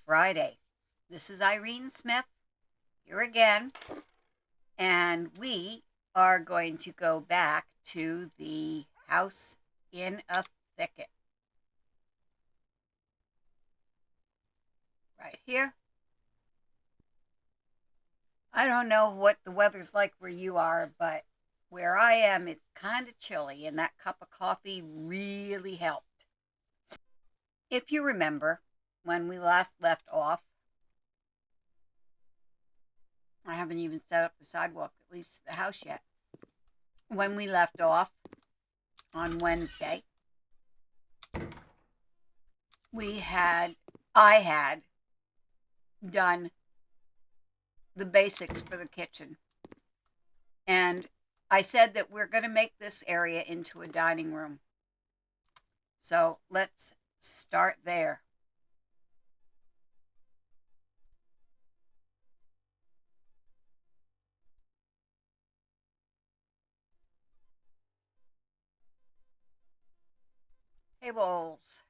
Friday. This is Irene Smith here again, and we are going to go back to the house in a thicket. Right here. I don't know what the weather's like where you are, but where I am, it's kind of chilly, and that cup of coffee really helped. If you remember, when we last left off, I haven't even set up the sidewalk, at least the house yet. When we left off on Wednesday, I had done the basics for the kitchen. And I said that we're going to make this area into a dining room. So let's start there. Tables.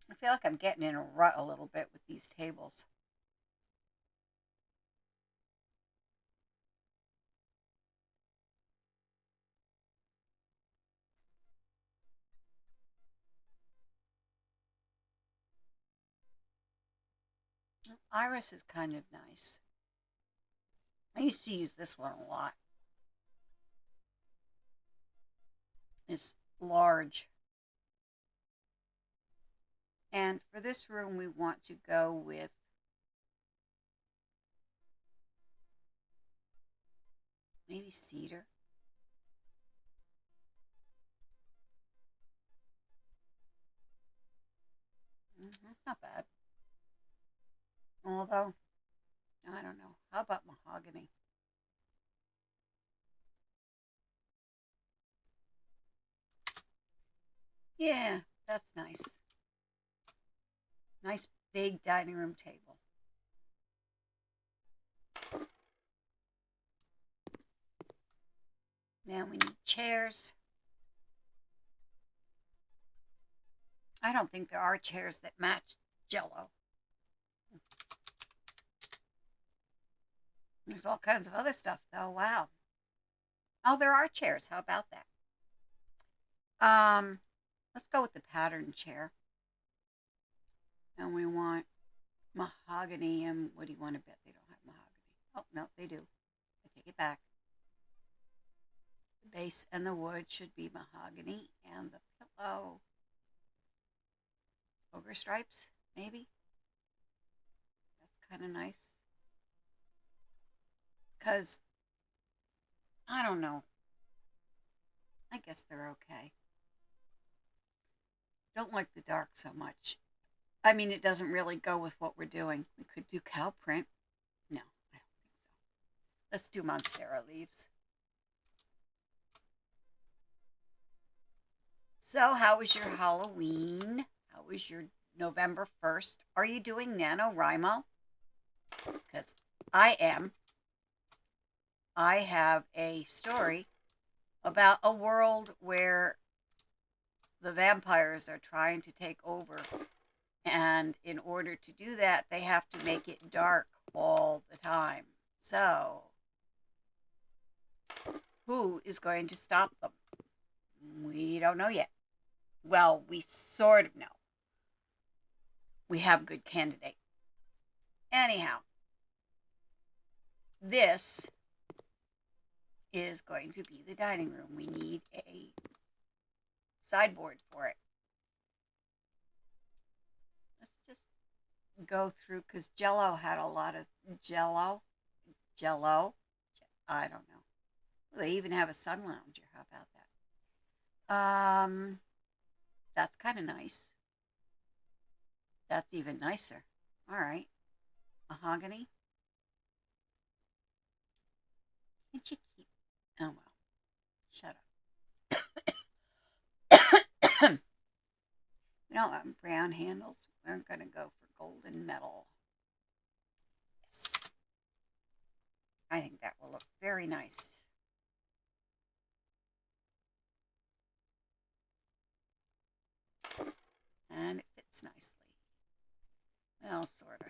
I feel like I'm getting in a rut a little bit with these tables. Iris is kind of nice. I used to use this one a lot. It's large. And for this room, we want to go with maybe cedar. That's not bad. Although, I don't know. How about mahogany? Yeah, that's nice. Nice big dining room table. Now we need chairs. I don't think there are chairs that match Jello. There's all kinds of other stuff though. Wow. Oh, there are chairs. How about that? Let's go with the pattern chair. And we want mahogany. And what do you want to bet they don't have mahogany? Oh, no, they do. I take it back. The base and the wood should be mahogany, and the pillow ogre stripes, maybe. That's kind of nice. Because, I don't know. I guess they're okay. Don't like the dark so much. I mean, it doesn't really go with what we're doing. We could do cow print. No, I don't think so. Let's do Monstera leaves. So, how was your Halloween? How was your November 1st? Are you doing NaNoWriMo? Because I am. I have a story about a world where the vampires are trying to take over. And in order to do that, they have to make it dark all the time. So, who is going to stop them? We don't know yet. Well, we sort of know. We have a good candidate. Anyhow, this is going to be the dining room. We need a sideboard for it. Let's just go through, because Jello had a lot of Jello. I don't know. They even have a sun lounger. How about that? That's kind of nice. That's even nicer. All right. Mahogany. Can't you keep? Oh well. Shut up. We don't want brown handles. We're going to go for golden metal. Yes. I think that will look very nice. fits nicely. Well, sort of.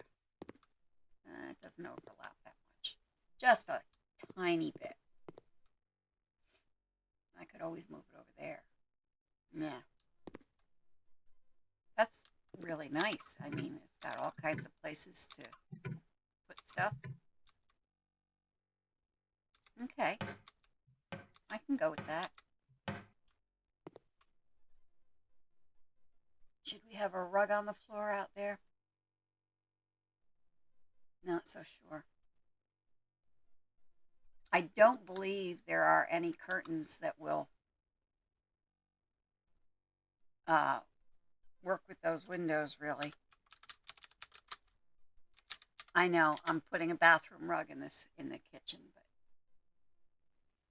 It doesn't overlap that much. Just a tiny bit. I could always move it over there. Yeah. That's really nice. I mean, it's got all kinds of places to put stuff. Okay. I can go with that. Should we have a rug on the floor out there? Not so sure. I don't believe there are any curtains that will work with those windows, really. I know I'm putting a bathroom rug in the kitchen, but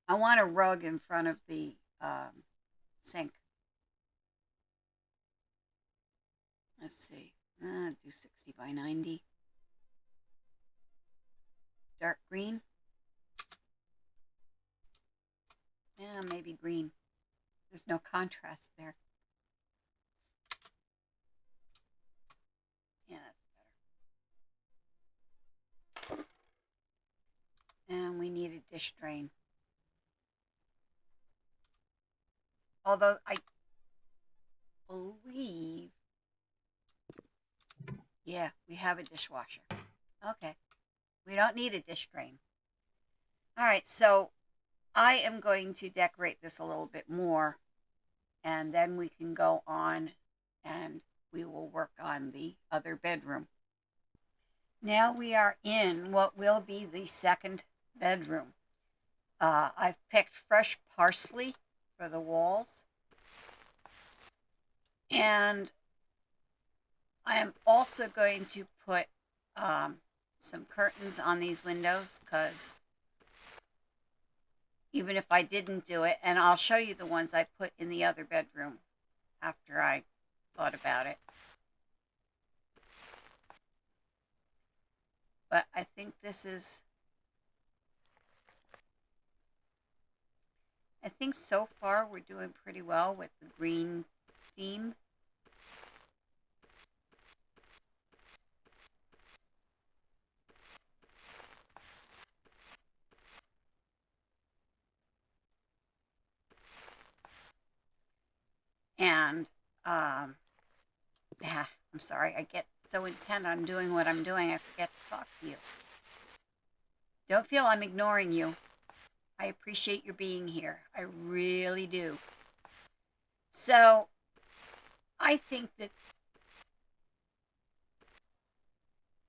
I want a rug in front of the sink. Let's see. Do 60 by 90. Dark green. Yeah, maybe green. There's no contrast there. Yeah, that's better. And we need a dish drain. Although I believe, yeah, we have a dishwasher. Okay. We don't need a dish drain. All right, so I am going to decorate this a little bit more, and then we can go on and we will work on the other bedroom. Now we are in what will be the second bedroom. I've picked fresh parsley for the walls, and I am also going to put some curtains on these windows, because even if I didn't do it, and I'll show you the ones I put in the other bedroom after I thought about it. But I think I think so far we're doing pretty well with the green theme. And, yeah, I'm sorry, I get so intent on doing what I'm doing, I forget to talk to you. Don't feel I'm ignoring you. I appreciate your being here. I really do. So, I think that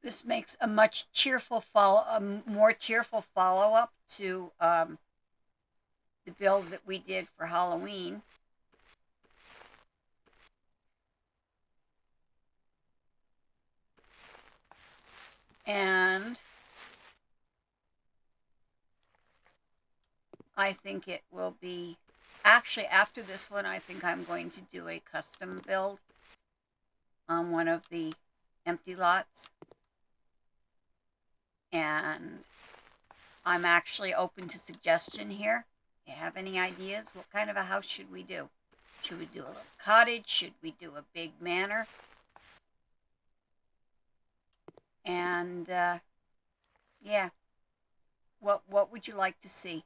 this makes a more cheerful follow-up to the build that we did for Halloween. And I think it will be, actually after this one, I think I'm going to do a custom build on one of the empty lots. And I'm actually open to suggestion here. You have any ideas? What kind of a house should we do? Should we do a little cottage? Should we do a big manor? And yeah, what would you like to see?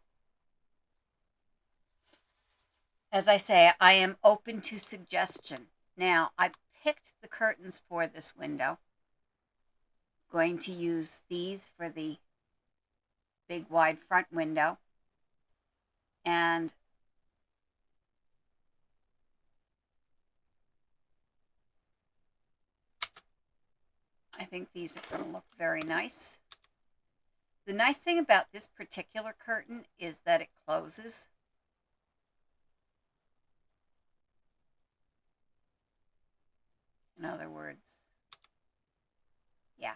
As I say, I am open to suggestion. Now, I picked the curtains for this window. Going to use these for the big wide front window. And I think these are going to look very nice. The nice thing about this particular curtain is that it closes. In other words, yeah,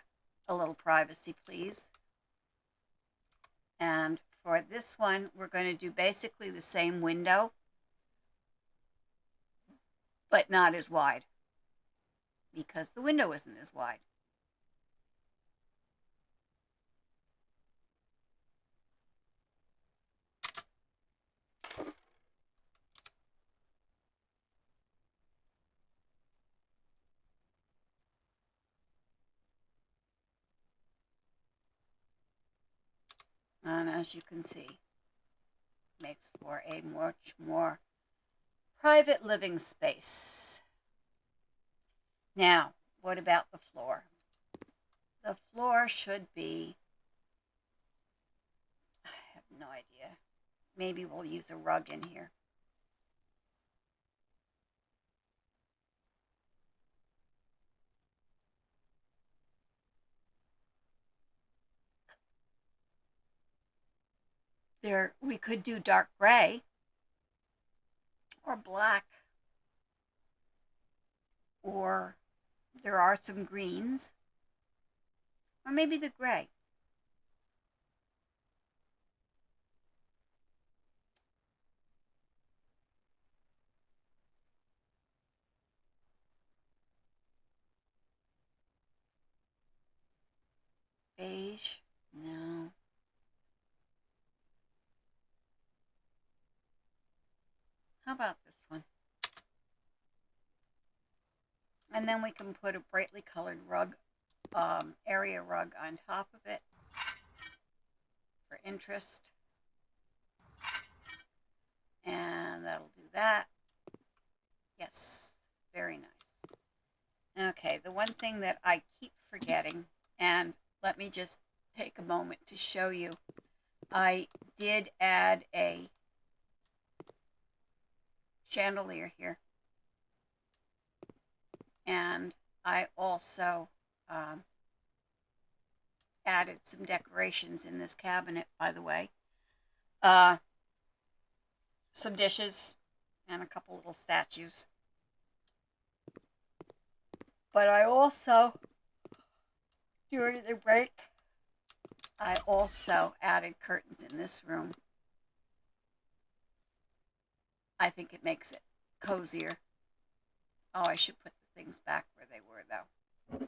a little privacy, please. And for this one, we're going to do basically the same window, but not as wide, because the window isn't as wide. And as you can see, makes for a much more private living space. Now, what about the floor? The floor should be, I have no idea. Maybe we'll use a rug in here. There, we could do dark gray or black, or there are some greens, or maybe the gray. Beige, no. How about this one? And then we can put a brightly colored rug, area rug on top of it for interest. And that'll do that. Yes, very nice. Okay, the one thing that I keep forgetting, and let me just take a moment to show you, I did add a chandelier here. And I also added some decorations in this cabinet, by the way. Some dishes and a couple little statues. But I also, during the break, I also added curtains in this room. I think it makes it cozier. Oh, I should put the things back where they were, though.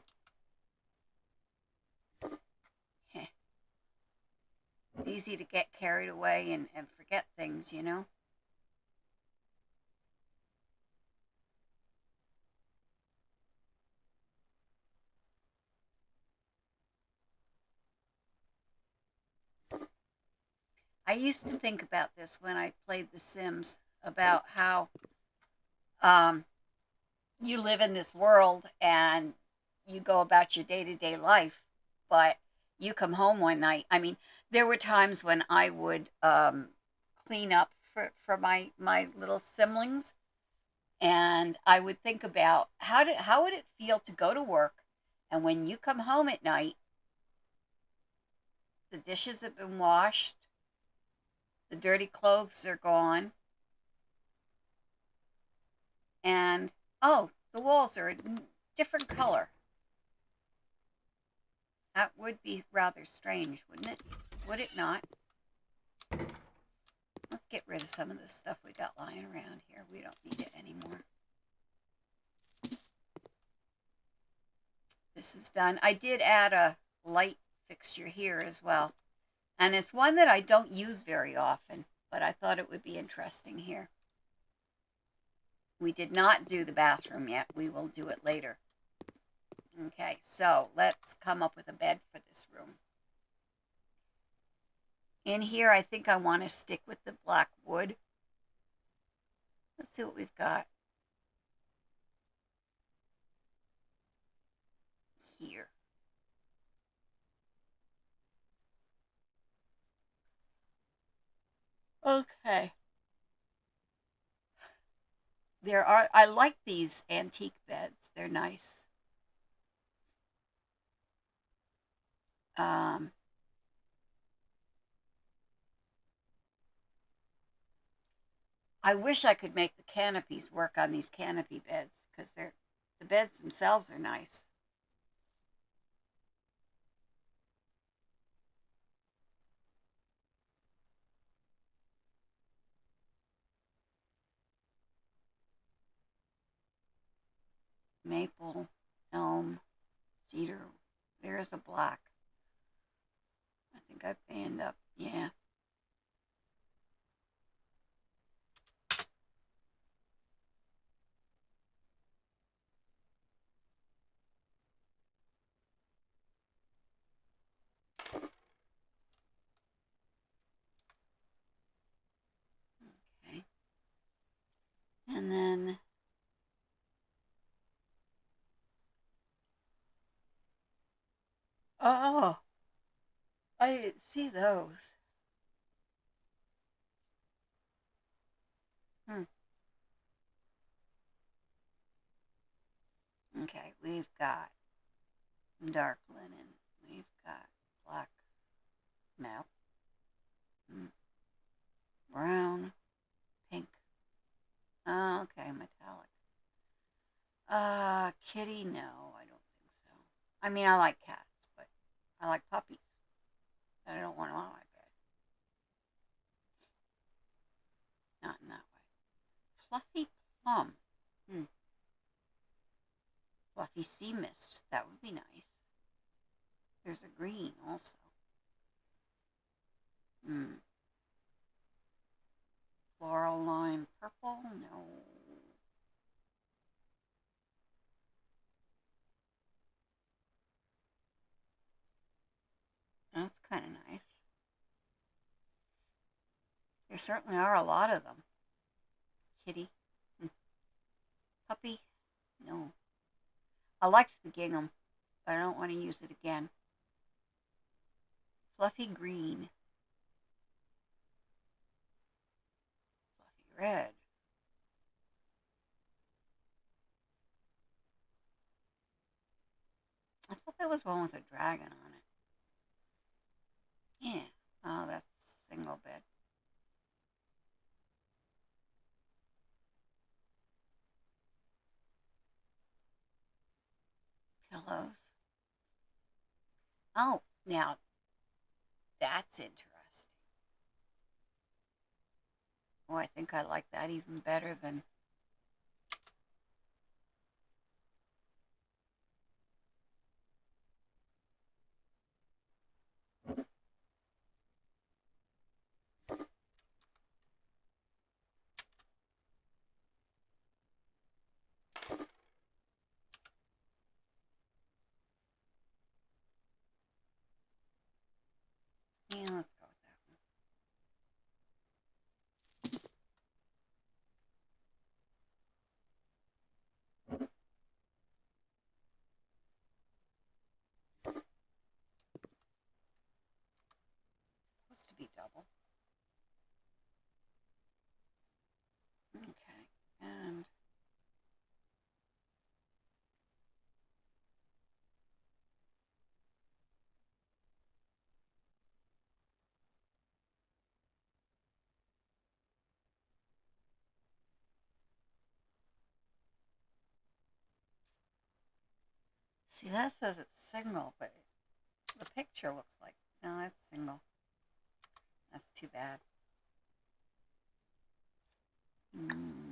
It's easy to get carried away and forget things, you know? I used to think about this when I played The Sims, about how you live in this world and you go about your day to day life, but you come home one night. I mean, there were times when I would clean up for my little siblings, and I would think about how would it feel to go to work, and when you come home at night, the dishes have been washed, the dirty clothes are gone, and oh, the walls are a different color. That would be rather strange, wouldn't it? Would it not? Let's get rid of some of this stuff we got lying around here. We don't need it anymore. This is done. I did add a light fixture here as well. And it's one that I don't use very often, but I thought it would be interesting here. We did not do the bathroom yet. We will do it later. Okay, so let's come up with a bed for this room. In here, I think I want to stick with the black wood. Let's see what we've got here. Okay. I like these antique beds. They're nice. Um, I wish I could make the canopies work on these canopy beds because the beds themselves are nice. Maple, elm, cedar. There's a black. I think I end up, yeah. Oh, I didn't see those. Hmm. Okay, we've got dark linen. We've got black. No. Mm, brown. Pink. Oh, okay, metallic. Kitty? No, I don't think so. I mean, I like cats, but I like puppies. I don't want them on my bed. Not in that way. Fluffy plum. Hmm. Fluffy sea mist. That would be nice. There's a green also. Hmm. Floral lime purple? No. That's kind of nice. There certainly are a lot of them. Kitty. Hmm. Puppy? No. I liked the gingham, but I don't want to use it again. Fluffy green. Fluffy red. I thought there was one with a dragon on it. Yeah. Oh, that's single bed. Pillows. Oh, now that's interesting. Oh, I think I like that even better than. Yeah, let's go with that one. Supposed to be double. Okay. And see, that says it's single, but the picture looks like no, it's single. That's too bad. Mm,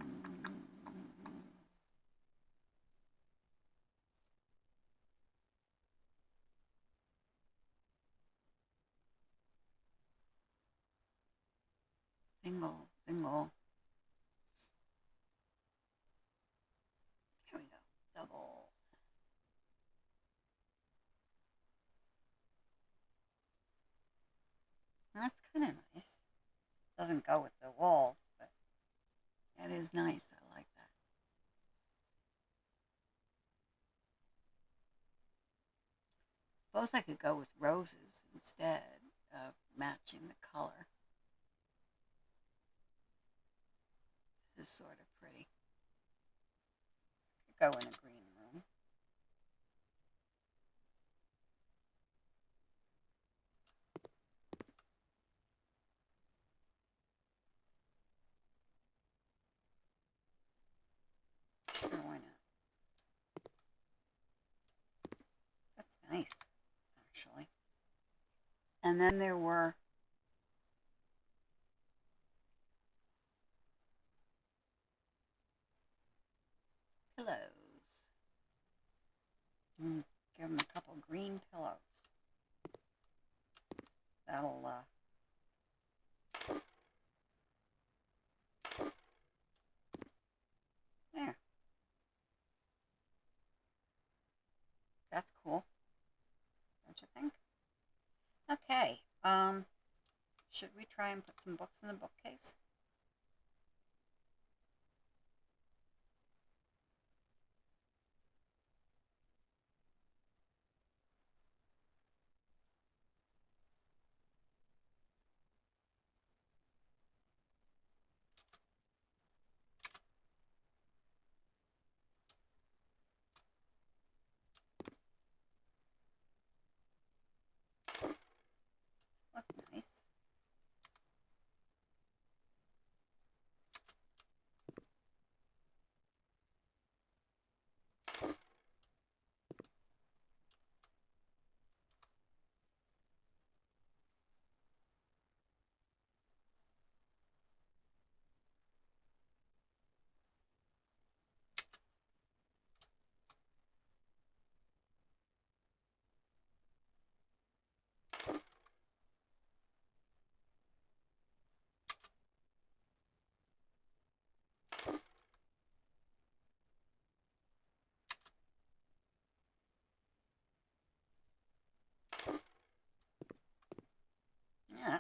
single, single. Here we go. Double. That's kind of nice. Doesn't go with the walls, but that is nice. I like that. Suppose I could go with roses instead of matching the color. This is sort of pretty. Could go in a green room. Sure, why not? That's nice, actually. And then there were pillows. Give them a couple green pillows. That'll there. That's cool, don't you think? Okay. Should we try and put some books in the bookcase?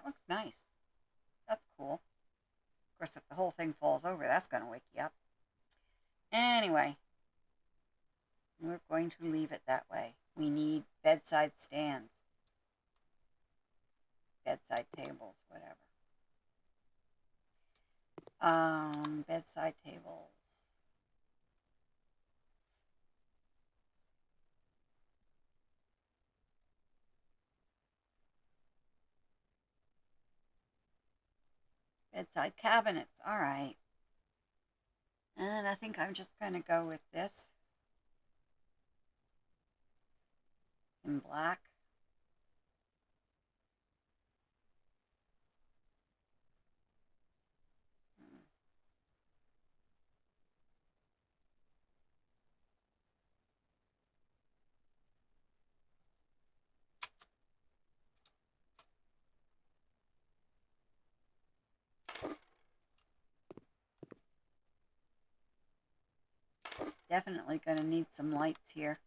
that looks nice. That's cool. Of course, if the whole thing falls over, that's going to wake you up. Anyway, we're going to leave it that way. We need bedside stands, bedside tables, whatever. Bedside tables. Bedside cabinets. All right. And I think I'm just going to go with this in black. Definitely going to need some lights here.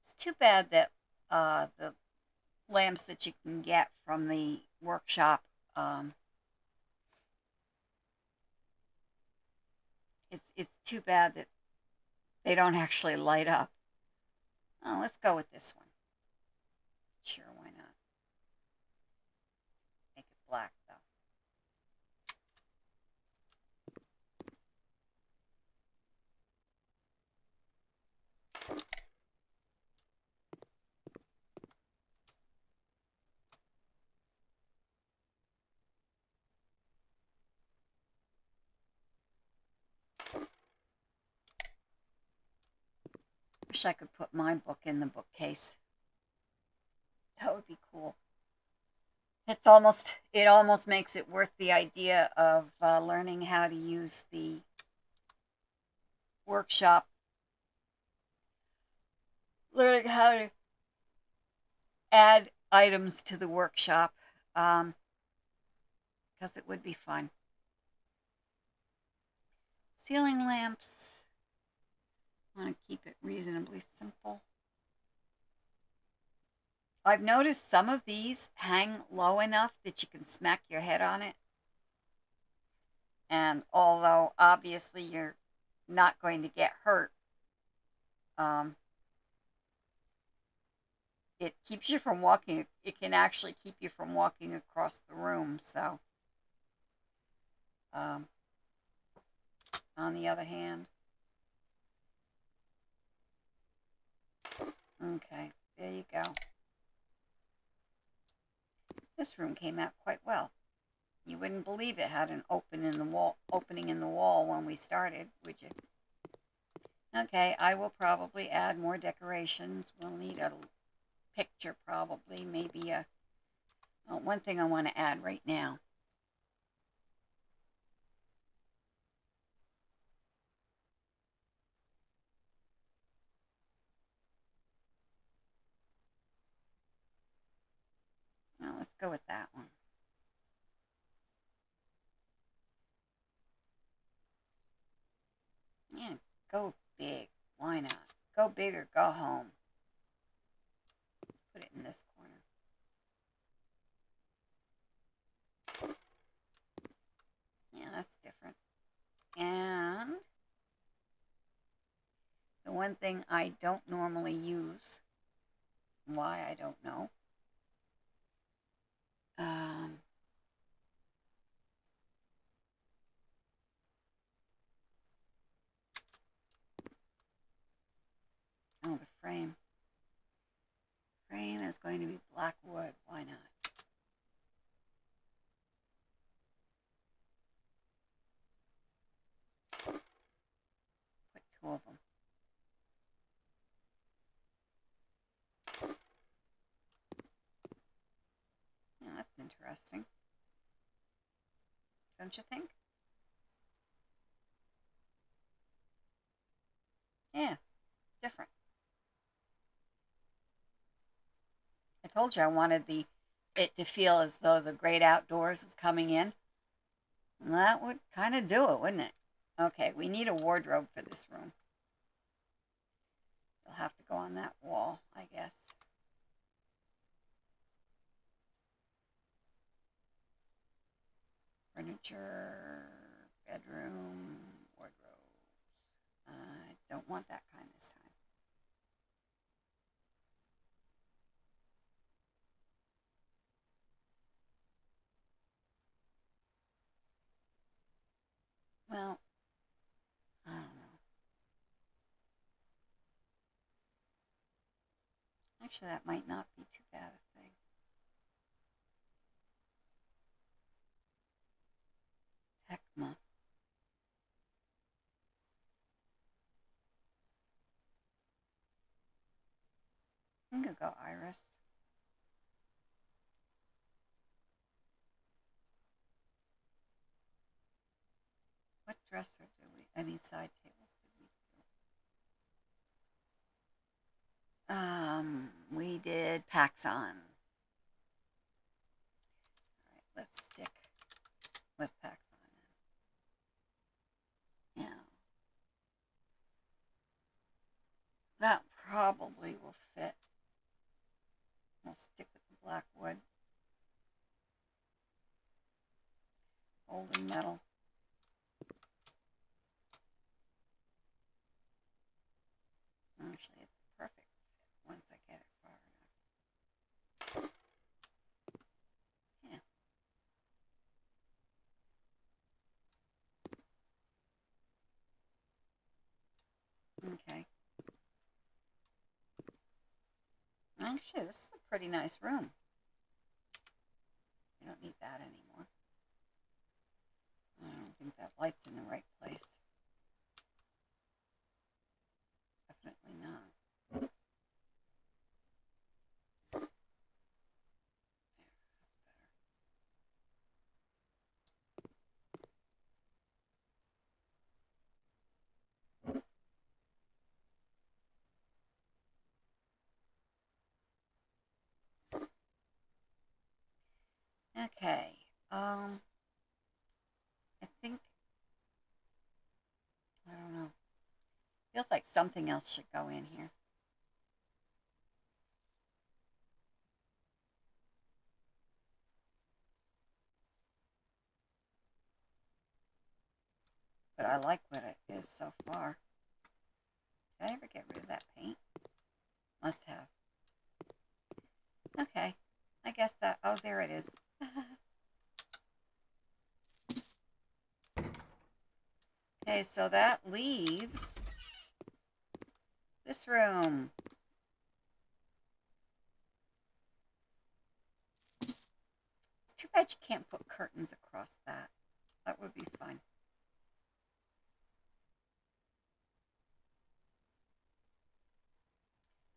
It's too bad that the lamps that you can get from the workshop, it's too bad that they don't actually light up. Oh, let's go with this one. Sure, why not? Make it black, though. Wish I could put my book in the bookcase. That would be cool. It almost makes it worth the idea of learning how to use the workshop, learning how to add items to the workshop, because it would be fun. Ceiling lamps. I want to keep it reasonably simple. I've noticed some of these hang low enough that you can smack your head on it. And although obviously you're not going to get hurt, it keeps you from walking. It can actually keep you from walking across the room. So, on the other hand, okay, there you go. This room came out quite well. You wouldn't believe it had an opening in the wall when we started, would you? Okay, I will probably add more decorations. We'll need a picture probably, maybe one thing I want to add right now. Well, let's go with that one. Yeah, go big. Why not? Go big or go home. Put it in this corner. Yeah, that's different. And the one thing I don't normally use, why I don't know, oh, the frame. Frame is going to be black wood. Why not? Put two of them. Yeah, that's interesting. Don't you think? Yeah, different. I told you I wanted it to feel as though the great outdoors is coming in. And that would kind of do it, wouldn't it? Okay, we need a wardrobe for this room. They'll have to go on that wall, I guess. Furniture, bedroom, wardrobe. I don't want that kind this time. Well, I don't know. Actually, that might not be too bad a thing. Heckma. I'm gonna go Iris. What dresser did we? Any side tables did we do? We did Paxson. All right, let's stick with Paxson. Yeah, that probably will fit. We'll stick with the black wood. Golden metal. Actually, it's a perfect fit once I get it far enough. Yeah. Okay. Actually, this is a pretty nice room. You don't need that anymore. I don't think that light's in the right place. Definitely not. Okay. I think, I don't know. Feels like something else should go in here. But I like what it is so far. Did I ever get rid of that paint? Must have. Okay. I guess that, oh, there it is. Okay, so that leaves this room. It's too bad you can't put curtains across that. That would be fun.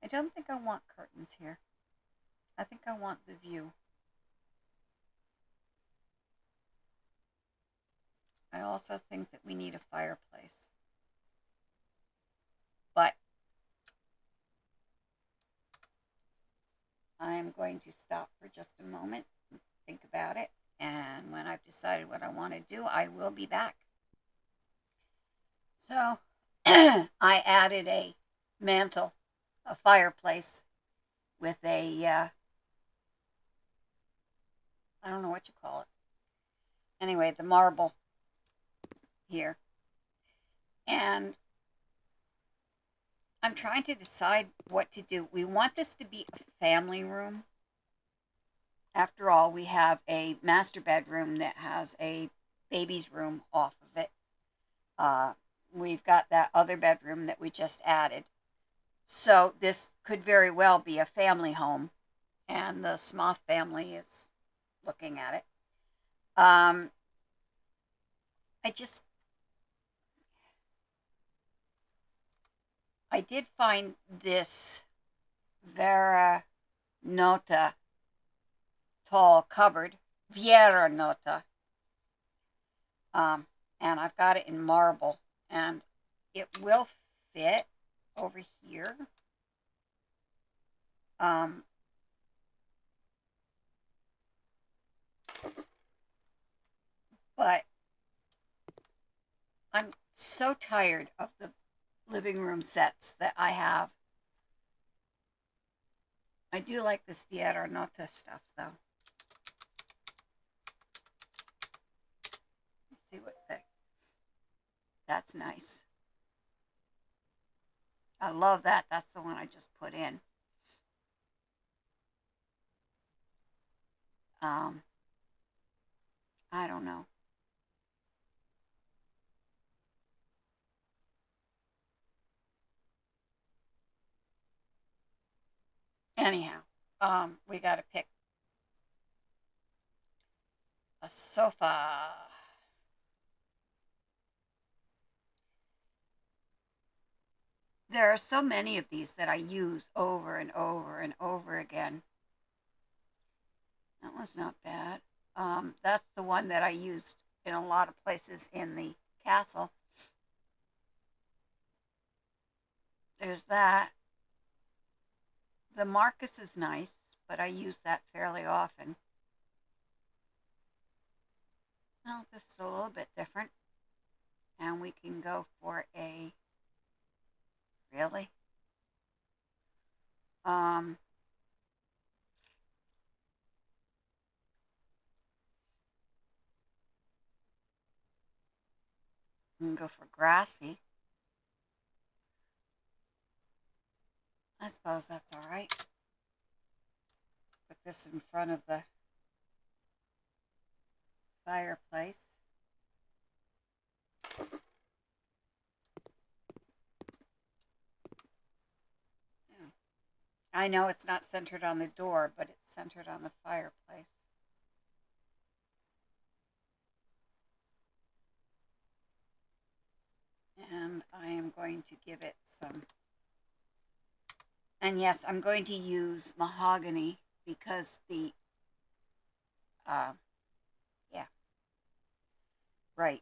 I don't think I want curtains here. I think I want the view. I also think that we need a fireplace. But I'm going to stop for just a moment and think about it. And when I've decided what I want to do, I will be back. So I added a mantle, a fireplace with a, I don't know what you call it. Anyway, the marble here. And I'm trying to decide what to do. We want this to be a family room. After all, we have a master bedroom that has a baby's room off of it. We've got that other bedroom that we just added. So this could very well be a family home, and the Smoth family is looking at it. I did find this Vera Nota tall cupboard, Viera Nota, and I've got it in marble, and it will fit over here. But I'm so tired of the living room sets that I have I do like this Vieira Nota stuff, though. Let's see what the... That's nice. I love that. That's the one I just put in. Um, I don't know. Anyhow, we got to pick a sofa. There are so many of these that I use over and over and over again. That was not bad. That's the one that I used in a lot of places in the castle. There's that. The Marcus is nice, but I use that fairly often. Well, this is a little bit different. And we can go for a... Really? Um, we can go for grassy. I suppose that's all right. Put this in front of the fireplace. Yeah. I know it's not centered on the door, but it's centered on the fireplace. And I am going to give it some... And yes, I'm going to use mahogany because the... yeah, right.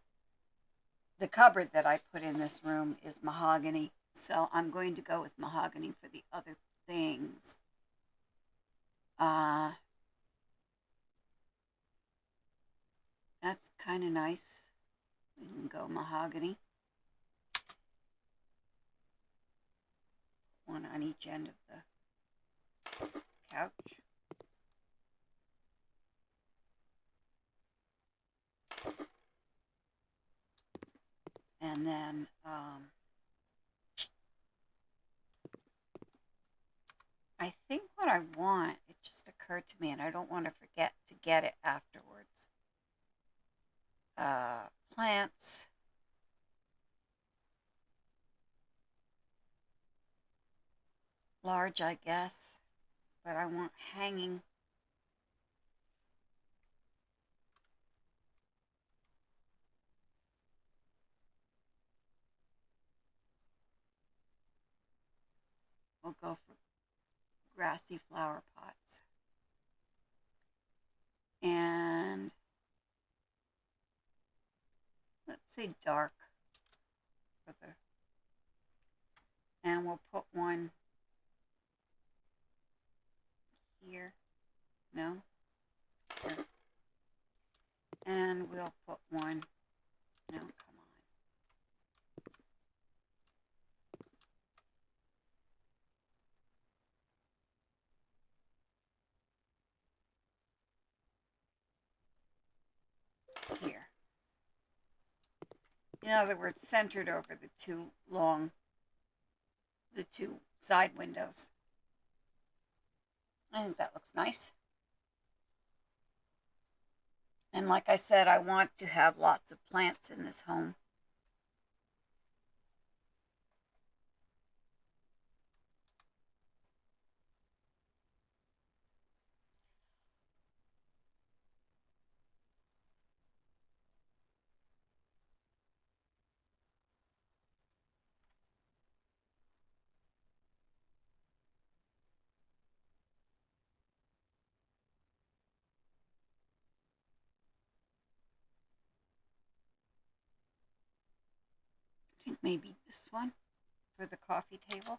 The cupboard that I put in this room is mahogany, so I'm going to go with mahogany for the other things. Uh, that's kind of nice. We can go mahogany. One on each end of the couch. And then I think what I want, it just occurred to me, and I don't want to forget to get it afterwards. Plants. Large, I guess. But I want hanging. We'll go for grassy flower pots. And let's say dark for the... And we'll put one here. No? Here. And we'll put one... No, come on. Here. In other words, centered over the two side windows. I think that looks nice. And like I said, I want to have lots of plants in this home. I think maybe this one for the coffee table.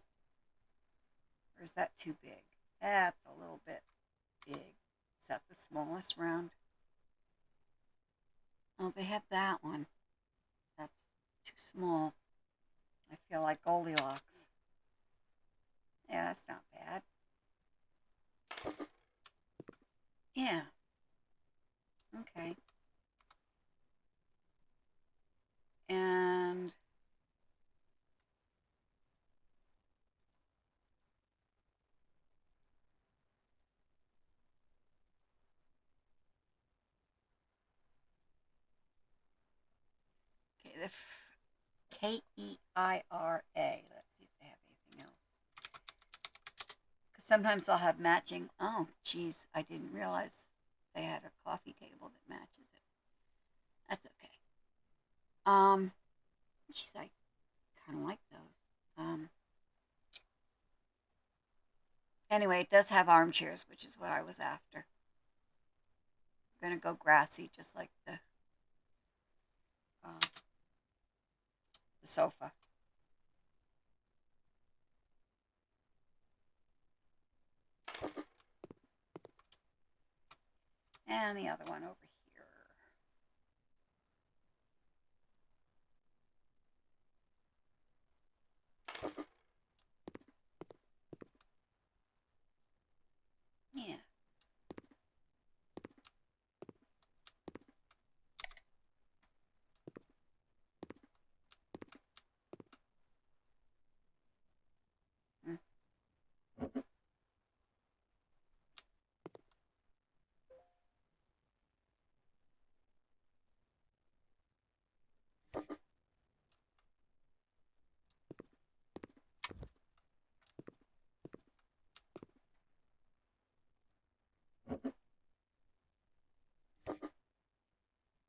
Or is that too big? That's a little bit big. Is that the smallest round? Oh, they have that one. That's too small. I feel like Goldilocks. Yeah, that's not bad. Yeah. Okay. And okay, the Keira. Let's see if they have anything else. Because sometimes I'll have matching. Oh, geez, I didn't realize they had a coffee table that matches it. That's okay. Geez, I kind of like those. Anyway, it does have armchairs, which is what I was after. I'm gonna go grassy, just like um, the sofa. And the other one over here. Yeah. Mm.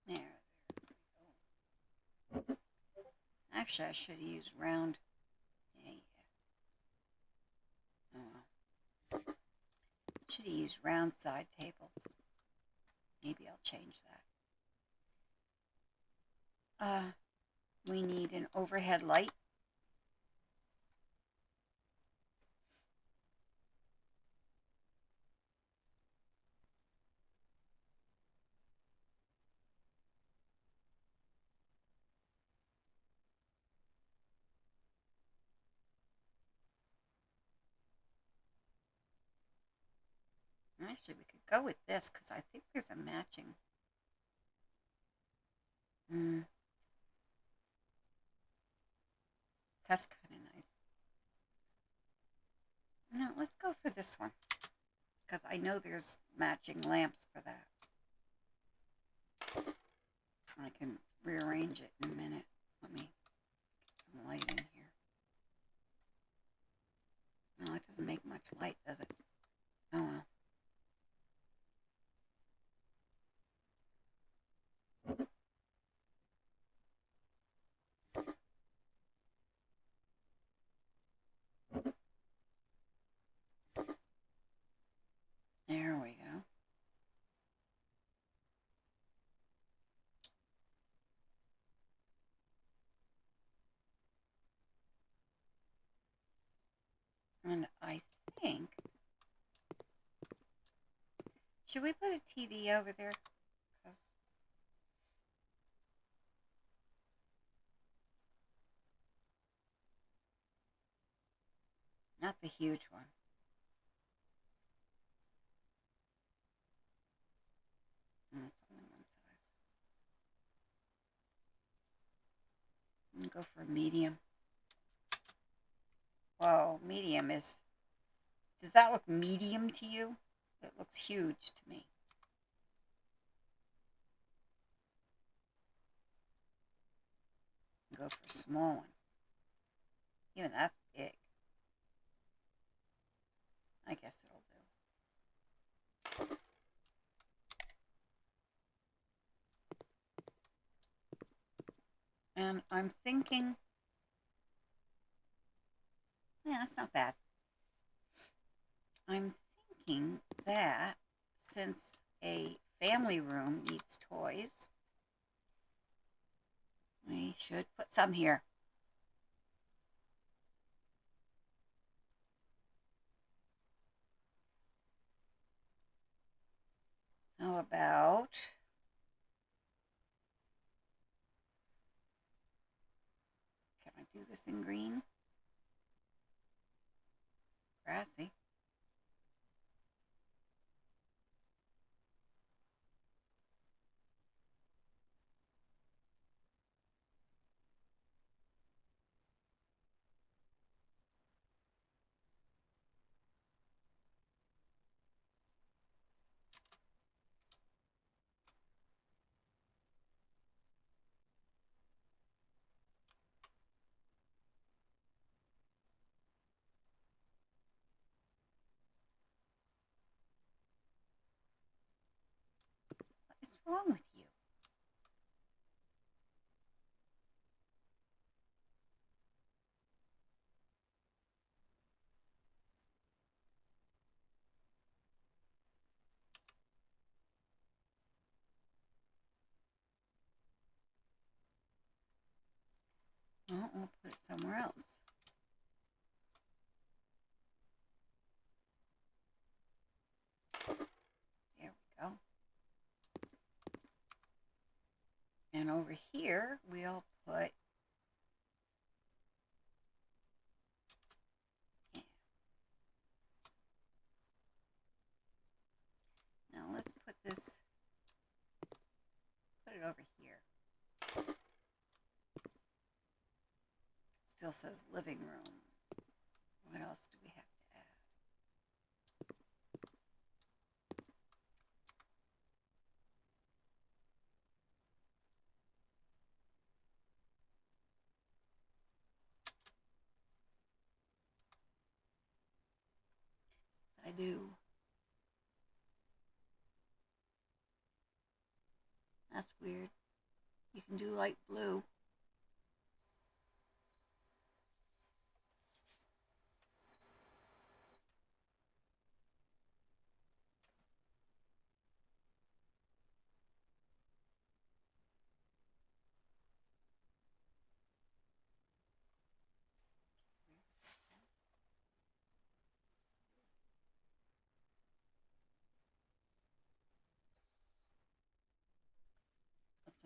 There. Actually, I should have used round. Yeah, yeah. Oh well. Should have used round side tables. Maybe I'll change that. We need an overhead light. Actually, we could go with this because I think there's a matching. Mm, that's kind of nice. No, let's go for this one because I know there's matching lamps for that. I can rearrange it in a minute. Let me get some light in here. No, it doesn't make much light, does it? Oh well. There we go. And I think, should we put a TV over there? 'Cause not the huge one. No, it's only one size. I'm gonna go for a medium. Whoa, medium is. Does that look medium to you? It looks huge to me. Go for a small one. Even that's big. I guess it'll do. And I'm thinking, yeah, that's not bad. I'm thinking that since a family room needs toys, we should put some here. How about, can I do this in green? Grassy. wrong with you? Well, we'll put it somewhere else. There we go. And over here, we'll put, yeah. Now let's put this, put it over here. Still says living room. What else do we have to add? I do. That's weird. You can do light blue. That's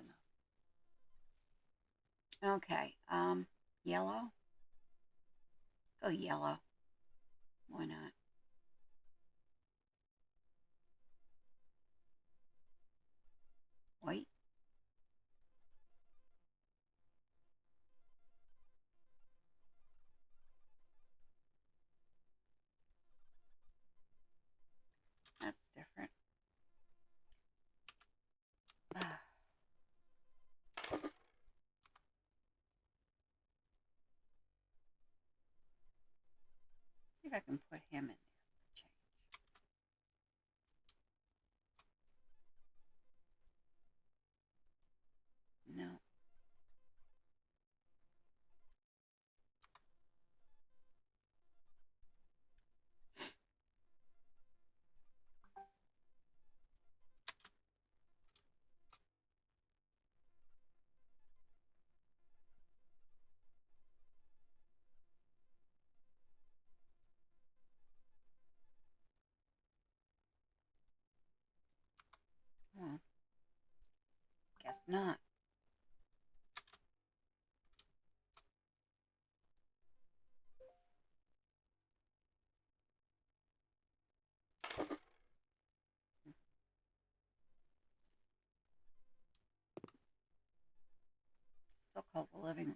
enough. Okay. Yellow. Go yellow. Why not? White. That's different. See if I can put him in there for change. No. Well, guess not. Still called the living room.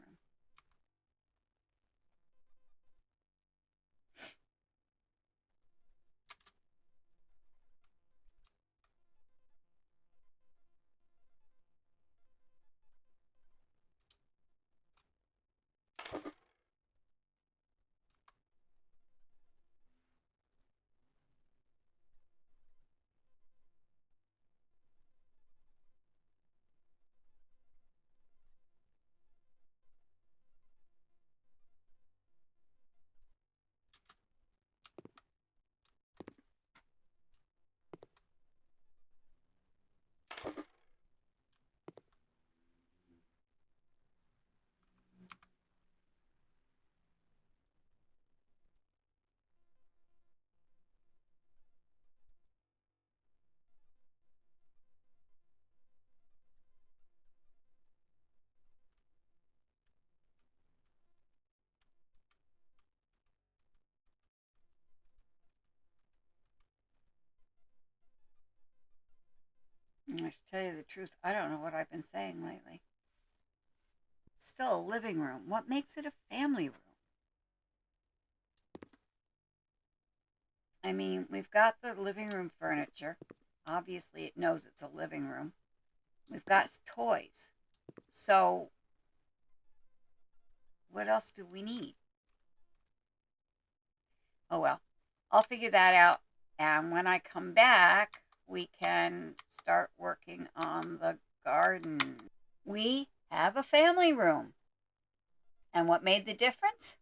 And to tell you the truth, I don't know what I've been saying lately. Still a living room. What makes it a family room? I mean, we've got the living room furniture. Obviously, it knows it's a living room. We've got toys. So, what else do we need? Oh well, I'll figure that out. And when I come back, we can start working on the garden. We have a family room. And what made the difference?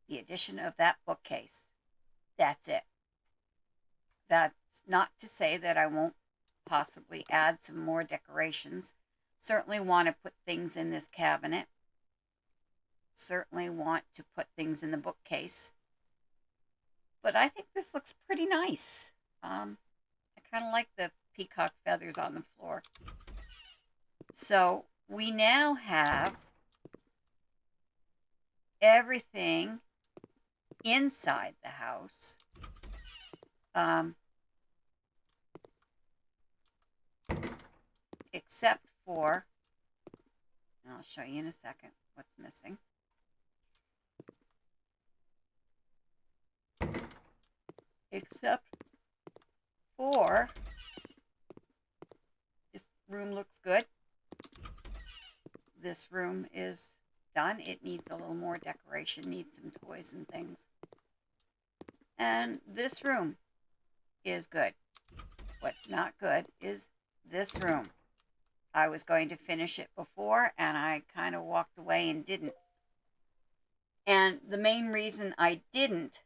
The addition of that bookcase. That's it. That's not to say that I won't possibly add some more decorations. Certainly want to put things in this cabinet. Certainly want to put things in the bookcase. But I think this looks pretty nice. I kind of like the peacock feathers on the floor. So we now have everything inside the house. Except for, and I'll show you in a second what's missing. Except for, this room looks good. This room is done. It needs a little more decoration, needs some toys and things. And this room is good. What's not good is this room. I was going to finish it before, and I kind of walked away and didn't. And the main reason I didn't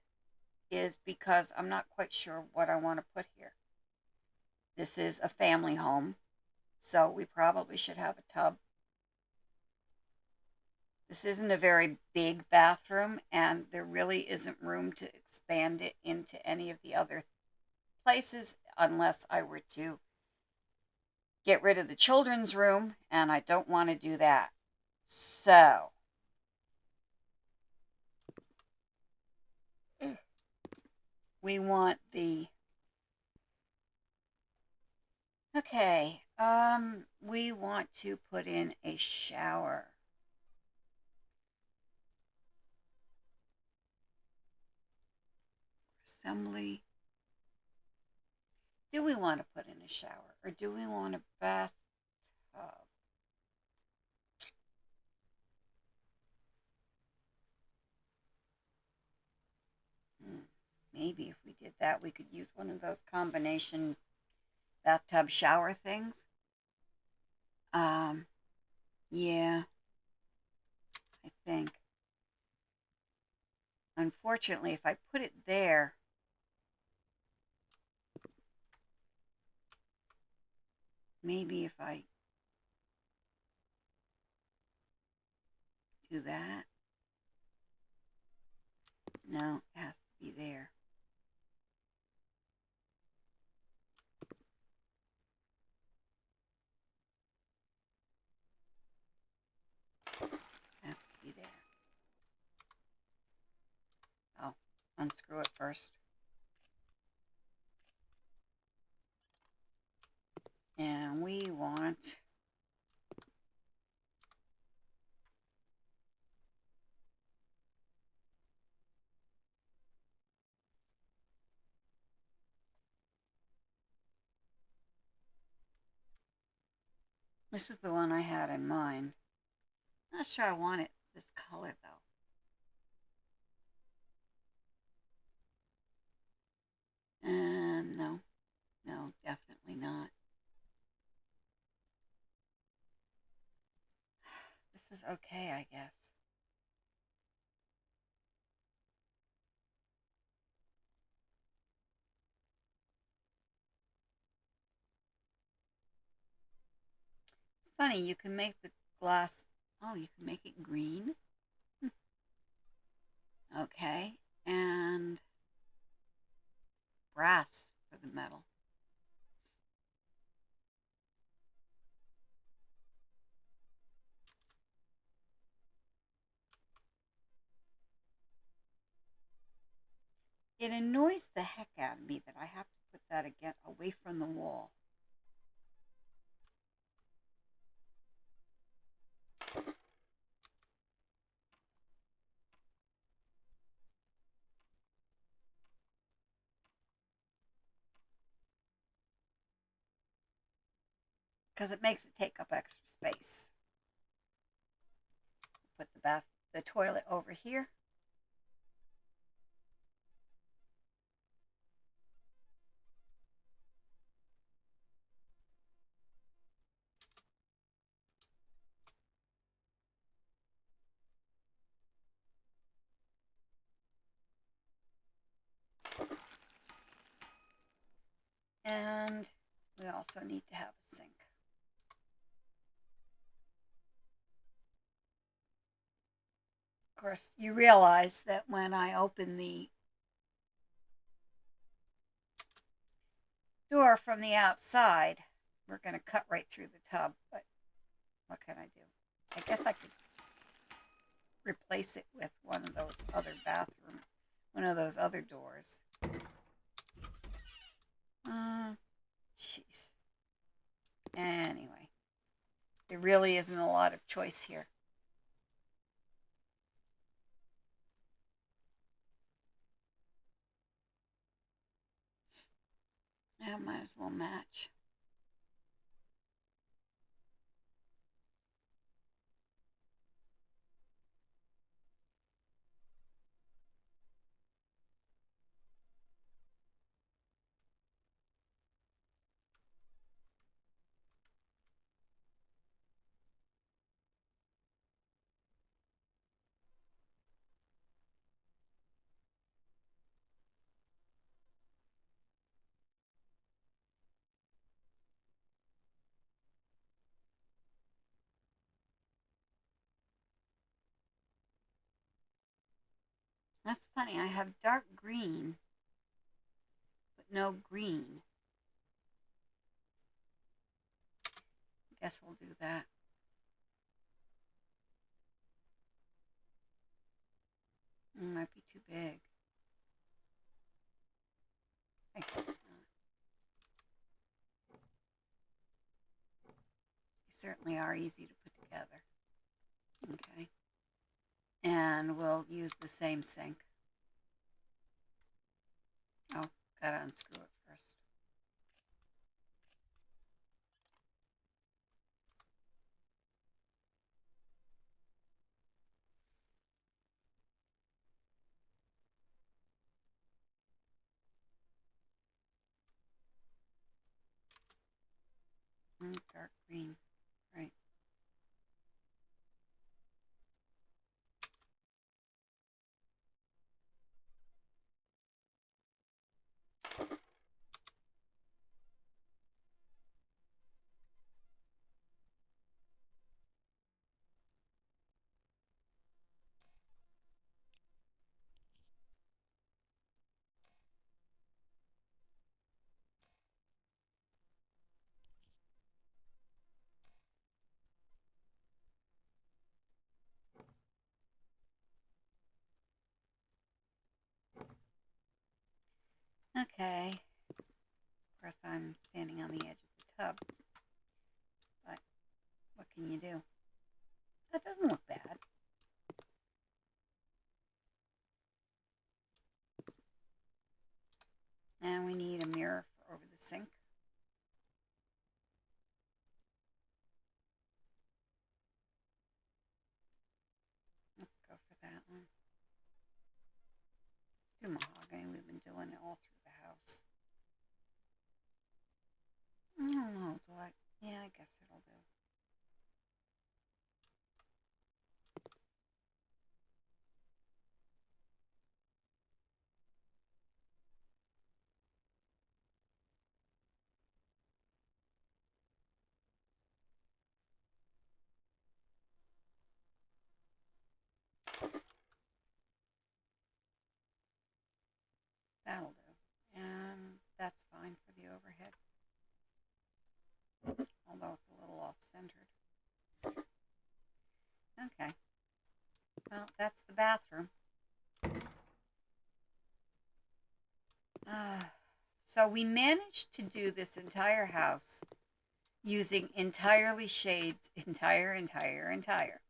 is because I'm not quite sure what I want to put here. This is a family home, so we probably should have a tub. This isn't a very big bathroom, and there really isn't room to expand it into any of the other places unless I were to get rid of the children's room, and I don't want to do that. So, we want the, okay, we want to put in a shower. Assembly. Do we want to put in a shower, or do we want a bathtub? Maybe if we did that, we could use one of those combination bathtub shower things. Yeah, I think. Unfortunately, if I put it there, maybe if I do that, no, it has to be there. It has to be there. Oh, unscrew it first. And we want, this is the one I had in mind. Not sure I want it this color though. And no, definitely not. This is okay, I guess. It's funny, you can make the glass, oh, you can make it green. Okay, and brass for the metal. It annoys the heck out of me that I have to put that again away from the wall. Because it makes it take up extra space. Put the toilet over here. And we also need to have a sink. Of course, you realize that when I open the door from the outside, we're going to cut right through the tub, but what can I do? I guess I could replace it with one of those other doors. Jeez. Anyway, there really isn't a lot of choice here. I might as well match. That's funny. I have dark green, but no green. I guess we'll do that. Might be too big. I guess not. They certainly are easy to put together. Okay. And we'll use the same sink. Oh, gotta unscrew it first. Dark green. Right. Okay. Of course, I'm standing on the edge of the tub. But what can you do? That doesn't look bad. And we need a mirror for over the sink. Let's go for that one. Do mahogany. We've been doing it all through the house. I don't know. Do I? Yeah, I guess it'll do. That'll do. And that's fine for the overhead. Although it's a little off-centered. Okay. Well, that's the bathroom. So we managed to do this entire house using entirely shades, entire.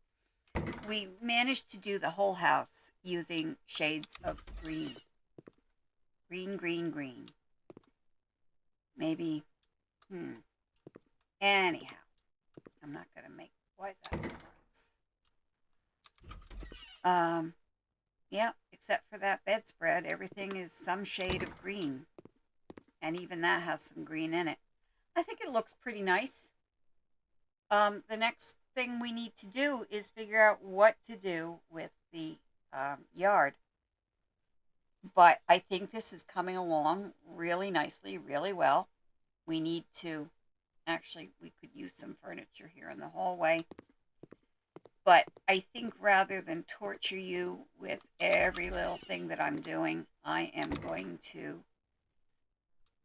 We managed to do the whole house using shades of green. Green. Maybe, anyhow, I'm not going to make wise words. Yeah, except for that bedspread, everything is some shade of green. And even that has some green in it. I think it looks pretty nice. The next thing we need to do is figure out what to do with the yard. But I think this is coming along really nicely, really well. we need to, actually, we could use some furniture here in the hallway. But I think rather than torture you with every little thing that I'm doing, I am going to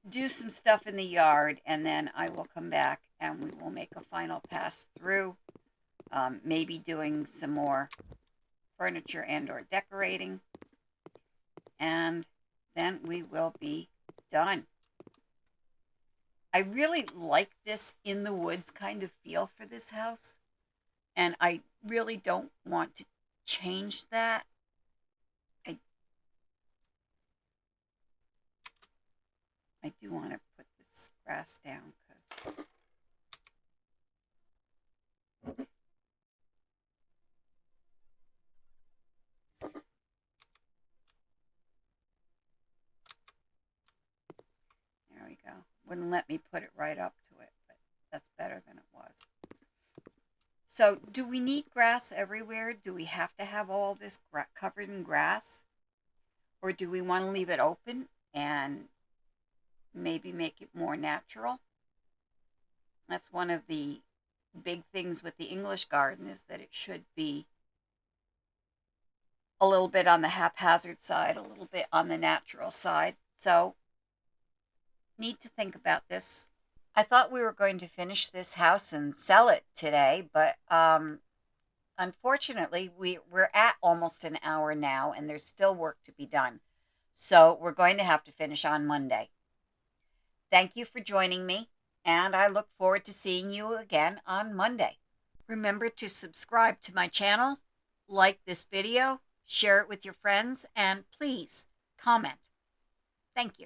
do some stuff in the yard, and then I will come back and we will make a final pass through, maybe doing some more furniture and or decorating, and then we will be done. I really like this in the woods kind of feel for this house, and I really don't want to change that. I do want to put this grass down because there we go. Wouldn't let me put it right up to it, but that's better than it was. So, do we need grass everywhere? Do we have to have all this covered in grass? Or do we want to leave it open and maybe make it more natural? That's one of the big things with the English garden, is that it should be a little bit on the haphazard side, a little bit on the natural side. So, need to think about this. I thought we were going to finish this house and sell it today, but unfortunately, we're at almost an hour now, and there's still work to be done. So we're going to have to finish on Monday. Thank you for joining me, and I look forward to seeing you again on Monday. Remember to subscribe to my channel, like this video, share it with your friends, and please comment. Thank you.